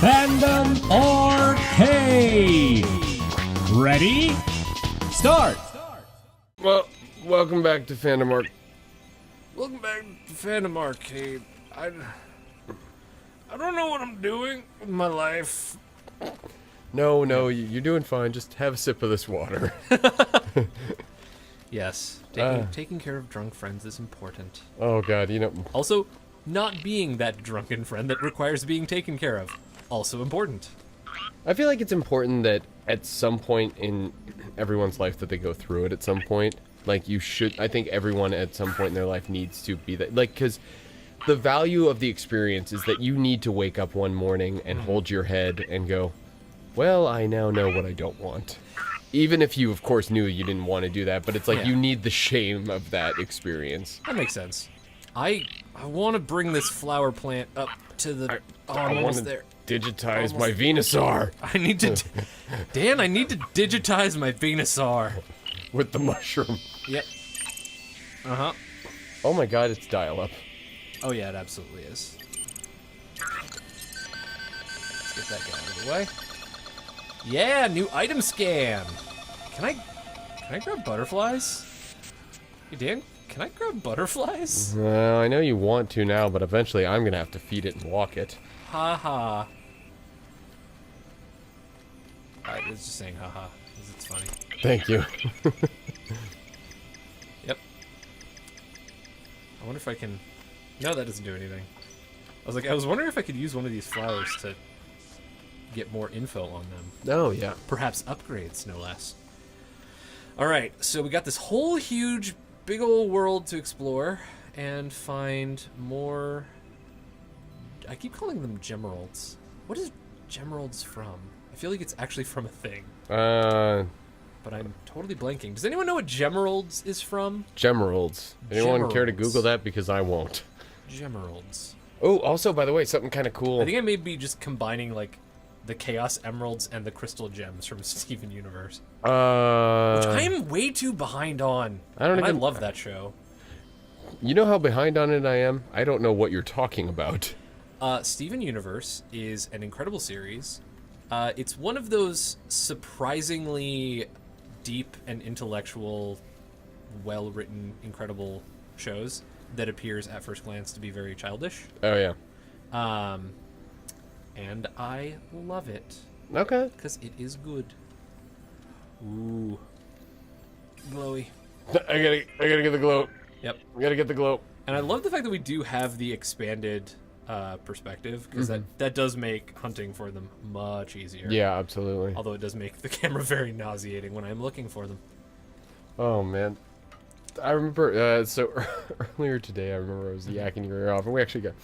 Fandom Arcade! Ready? Start! Well, welcome back to Fandom Arcade. I don't know what I'm doing with my life. No, you're doing fine. Just have a sip of this water. Yes, taking care of drunk friends is important. Oh god, Also, not being that drunken friend that requires being taken care of, also important. I feel like it's important that at some point in everyone's life that they go through it at some point. Like, I think everyone at some point in their life needs to be that. Like, because the value of the experience is that you need to wake up one morning and hold your head and go, well, I now know what I don't want. Even if you, of course, knew you didn't want to do that, but it's like you need the shame of that experience. That makes sense. I want to bring this flower plant up to the... I'm almost there. Digitize my Venusaur. I need to... Dan, I need to digitize my Venusaur. With the mushroom. Yep. Uh-huh. Oh my god, it's dial-up. Oh yeah, it absolutely is. Let's get that guy out of the way. Yeah, new item scan. Can I grab butterflies? Hey Dan, can I grab butterflies? Well, I know you want to now, but eventually I'm gonna have to feed it and walk it. Haha. Alright, it's just saying haha, because it's funny. Thank you. Yep. I wonder if I can... No, that doesn't do anything. I was wondering if I could use one of these flowers to get more info on them. Oh, yeah. Perhaps upgrades, no less. Alright, so we got this whole huge, big old world to explore and find more... I keep calling them gemeralds. What is gemeralds from? I feel like it's actually from a thing. But I'm totally blanking. Does anyone know what gemeralds is from? Gemeralds. Anyone care to Gemeralds. Google that? Because I won't. Gemeralds. Oh, also, by the way, something kind of cool. I think I may be just combining, like, the Chaos Emeralds and the Crystal Gems from Steven Universe. Which I am way too behind on. I love that show. You know how behind on it I am? I don't know what you're talking about. Steven Universe is an incredible series. It's one of those surprisingly deep and intellectual, well-written, incredible shows that appears at first glance to be very childish. Oh, yeah. And I love it. Okay. Because it is good. Ooh. Glowy. I gotta get the glow. Yep. I gotta get the glow. And I love the fact that we do have the expanded perspective, because that does make hunting for them much easier. Yeah, absolutely. Although it does make the camera very nauseating when I'm looking for them. Oh, man. I remember, so earlier today, I remember I was yakking your ear off, and we actually got...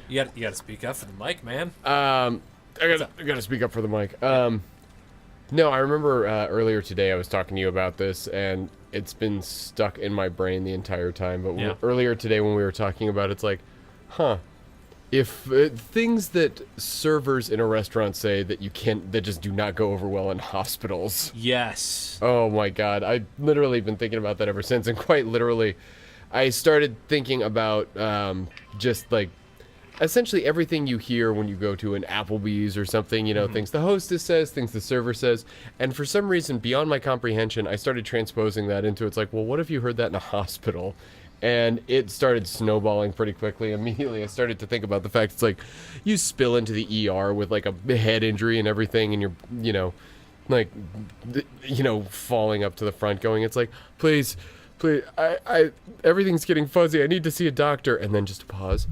You gotta speak up for the mic, man. I gotta speak up for the mic. No, I remember earlier today I was talking to you about this, and it's been stuck in my brain the entire time, but earlier today when we were talking about it, it's like, huh, if things that servers in a restaurant say that you can't, that just do not go over well in hospitals. Yes. Oh my god, I've literally been thinking about that ever since, and quite literally, I started thinking about just like, essentially everything you hear when you go to an Applebee's or something, you know, things the hostess says, things the server says, and for some reason, beyond my comprehension, I started transposing that into, it's like, well, what if you heard that in a hospital? And it started snowballing pretty quickly. Immediately, I started to think about the fact it's like, you spill into the ER with like a head injury and everything, and you're, you know, like, you know, falling up to the front going, it's like, please, I everything's getting fuzzy, I need to see a doctor, and then just pause.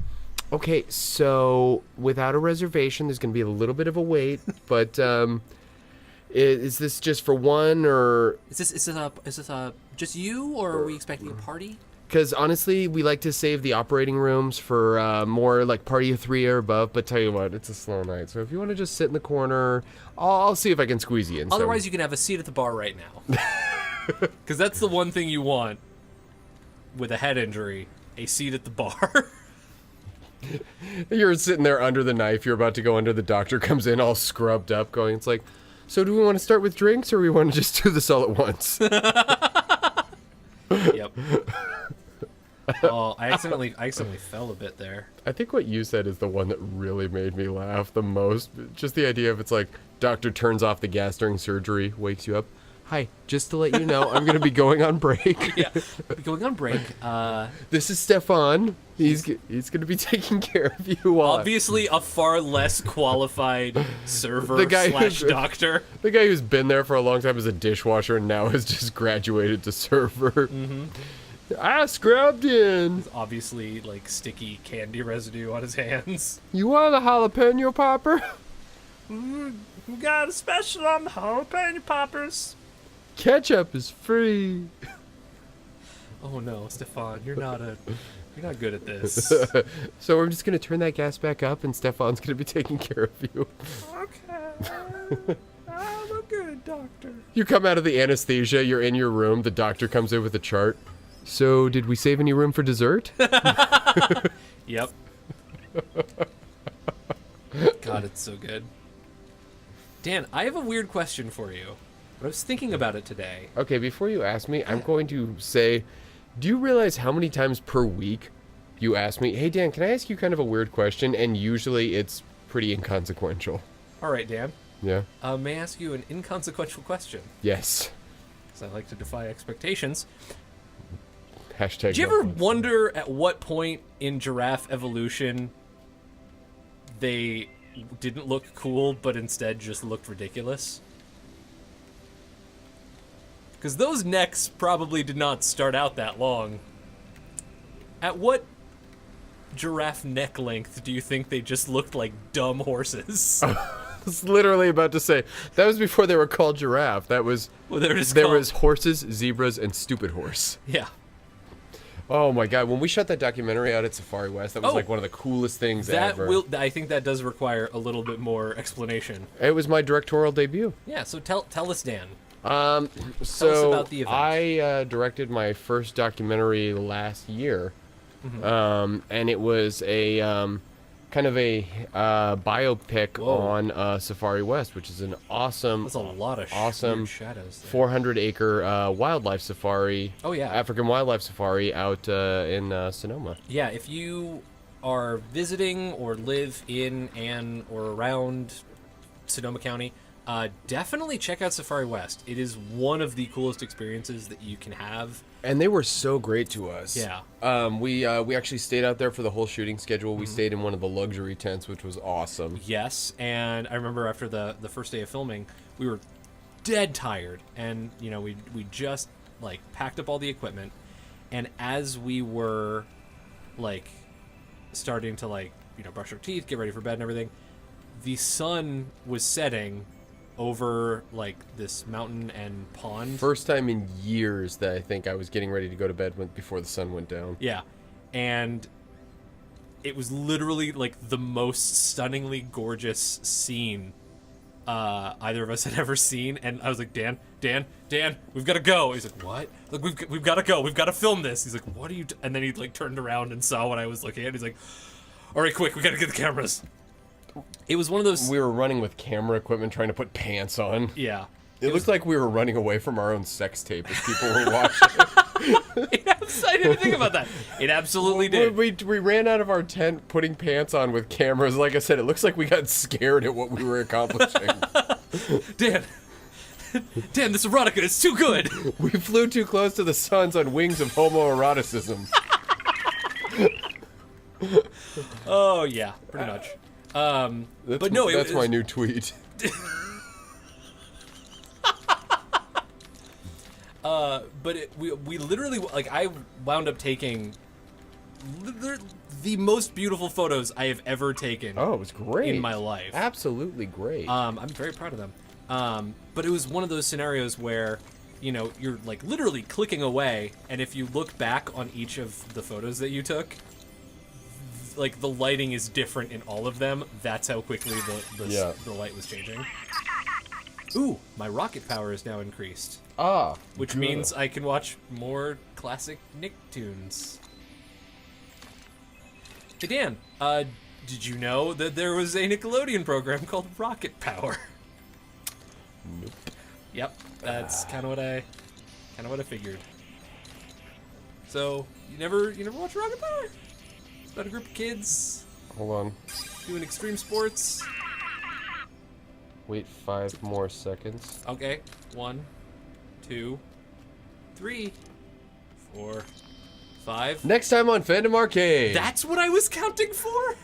Okay, so without a reservation, there's going to be a little bit of a wait, but is this just for one, or Is this just you, or are we expecting a party? because honestly, we like to save the operating rooms for more like party of 3 or above. But tell you what, it's a slow night, so if you want to just sit in the corner, I'll see if I can squeeze you in. Otherwise, you can have a seat at the bar right now. Because that's the one thing you want with a head injury: a seat at the bar. You're sitting there under the knife. You're about to go under. The doctor comes in all scrubbed up, going, it's like, so do we want to start with drinks, or we want to just do this all at once? Yep. Oh, I accidentally fell a bit there. I think what you said is the one that really made me laugh the most. Just the idea of it's like, doctor turns off the gas during surgery, wakes you up. Hi, just to let you know, I'm going to be going on break. Yeah, going on break. This is Stefan. He's going to be taking care of you while Obviously, a far less qualified server The guy slash who's- doctor. the guy who's been there for a long time as a dishwasher and now has just graduated to server. Mm-hmm. I scrubbed in. Obviously, like sticky candy residue on his hands. You want a jalapeno popper? We got a special on the jalapeno poppers. Ketchup is free. Oh no, Stefan, you're not good at this. So we're just going to turn that gas back up and Stefan's going to be taking care of you. Okay. I'm a good doctor. You come out of the anesthesia, you're in your room, the doctor comes in with a chart. So, did we save any room for dessert? Yep. God, it's so good. Dan, I have a weird question for you. I was thinking about it today. Okay, before you ask me, I'm going to say, do you realize how many times per week you ask me, hey Dan, can I ask you kind of a weird question? And usually it's pretty inconsequential. All right, Dan. Yeah? May I ask you an inconsequential question? Yes. Because I like to defy expectations. Hashtag. Did you ever wonder at what point in giraffe evolution they didn't look cool, but instead just looked ridiculous? Because those necks probably did not start out that long. At what giraffe neck length do you think they just looked like dumb horses? I was literally about to say, that was before they were called giraffe. That was, Well, they were just there called- was horses, zebras, and stupid horse. Yeah. Oh my god, when we shot that documentary out at Safari West, that was Oh. like one of the coolest things That ever. will. I think that does require a little bit more explanation. It was my directorial debut. Yeah. So tell us, Dan. So about the event. I directed my first documentary last year, Mm-hmm. and it was a kind of a biopic Whoa. on Safari West, which is an awesome, That's a lot of awesome weird shadows. There. 400-acre wildlife safari. Oh, yeah. African wildlife safari out in Sonoma. Yeah, if you are visiting or live in and or around Sonoma County, definitely check out Safari West. It is one of the coolest experiences that you can have. And they were so great to us. Yeah. We actually stayed out there for the whole shooting schedule. We stayed in one of the luxury tents, which was awesome. Yes, and I remember after the first day of filming, we were dead tired, and you know we just like packed up all the equipment, and as we were like starting to like brush our teeth, get ready for bed and everything, the sun was setting over like this mountain and pond. First time in years that I think I was getting ready to go to bed before the sun went down. Yeah, and it was literally like the most stunningly gorgeous scene either of us had ever seen. And I was like, Dan, we've got to go. He's like, what? Like, we've got to go. We've got to film this. He's like, what are you? And then he like turned around and saw what I was looking at. He's like, all right, quick, we got to get the cameras. It was one of those. We were running with camera equipment trying to put pants on. Yeah. It looked like we were running away from our own sex tape as people were watching. I didn't think about that. It absolutely did. We ran out of our tent putting pants on with cameras. Like I said, it looks like we got scared at what we were accomplishing. Dan, this erotica is too good. We flew too close to the suns on wings of homoeroticism. Oh yeah, pretty much. But no, that's my new tweet. We literally, like, I wound up taking the most beautiful photos I have ever taken. Oh, it was great. In my life. Absolutely great. I'm very proud of them. But it was one of those scenarios where, you're like literally clicking away, and if you look back on each of the photos that you took, like the lighting is different in all of them. That's how quickly the light was changing. Ooh, my rocket power is now increased. Which good. means I can watch more classic Nicktoons. Hey Dan, did you know that there was a Nickelodeon program called Rocket Power? Nope. Yep, that's kind of what I figured. So you never watch Rocket Power? It's about a group of kids Hold on. doing extreme sports. Wait 5 more seconds. Okay, 1, 2, 3, 4, 5. Next time on Fandom Arcade. That's what I was counting for?